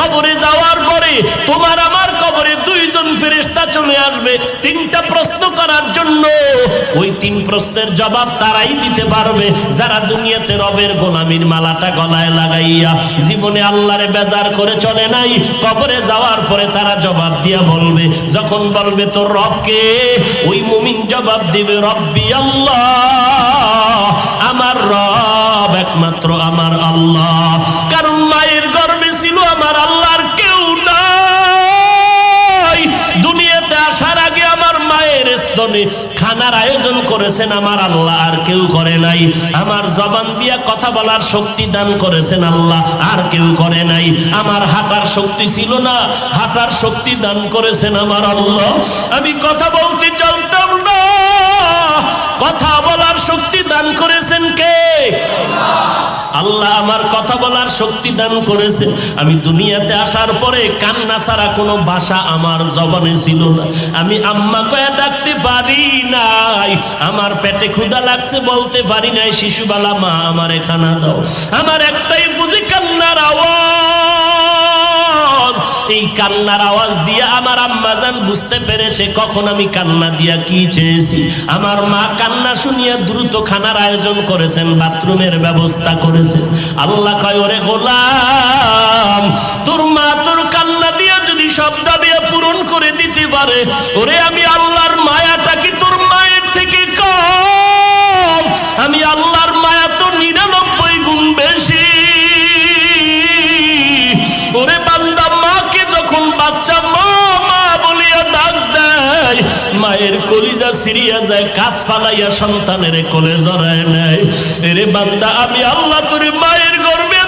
কবরে যাওয়ার পরে তোমার আমার কবরে দুইজন ফেরেশতা চলে আসবে তিনটা প্রশ্ন করার জন্য। ওই তিন প্রশ্নের জবাব তারাই দিতে পারবে যারা দুনিয়াতে রবের গোলামির মালাটা গলায় লাগাইয়া জীবনে আল্লাহরে বেজার করে চলে নাই। কবরে যাওয়ার পরে তারা জবাব দিয়া বলবে, যখন বলবে তোর রবকে, ওই মুমিন জবাব দিবে রব্বি আল্লাহ, আমার রব একমাত্র আমার আল্লাহ। কারণ মায়ের গর্ভে ছিল আমার আল্লাহর কেউ নাই। দুনিয়াতে আসার আগে আমার মায়ের স্তনে খানার আয়োজন করেছেন আমার আল্লাহ, আর কেউ করে নাই। আমার জবান দিয়া কথা বলার শক্তি দান করেছেন আল্লাহ, আর কেউ করে নাই। আমার হাঁটার শক্তি ছিল না, হাঁটার শক্তি দান করেছেন আমার আল্লাহ। আমি কথা বলতে জানতাম না, কথা বলার শক্তি দান করেছেন কে? আল্লাহ আমার কথা বলার শক্তি দান করেছে। আমি দুনিয়াতে আসার পরে কান্না ছাড়া কোনো ভাষা আমার জবানে ছিল না। আমি আম্মা কয়ে ডাকতে পারি নাই, আমার পেটে ক্ষুধা লাগছে বলতে পারি নাই শিশুবেলা মা আমারে খানা দাও। আমার একটাই বুঝি কান্নার আওয়াজ। এই কান্নার আওয়াজ দিয়ে আমার আম্মা জান বুঝতে পেরেছে কখন আমি কান্না দিয়া কি চেয়েছি। আমার মা কান্না শুনিয়া দ্রুত খানার আয়োজন করেছেন, বাথরুমের ব্যবস্থা করেছেন। আল্লাহ কয়, ওরে গোলাম, তোর মা তোর কান্না দিয়া যদি সব দাবি পূরণ করে দিতে পারে, ওরে আমি আল্লাহর মায়াটা কি তোর মায়ের থেকে কম? আমি আল্লাহর মায়া তো 99 গুণ বেশি। ওরে বান্দা, মাকে যখন বাচ্চা মা মা বলিয়া ডাক দেয়, মায়ের কলিজা সিরিয়া যায়, কাজ পালাইয়া সন্তানের কোলে জড়ায় নেয়। এরে বান্দা, আমি আল্লাহ তোর মায়ের গর্ভে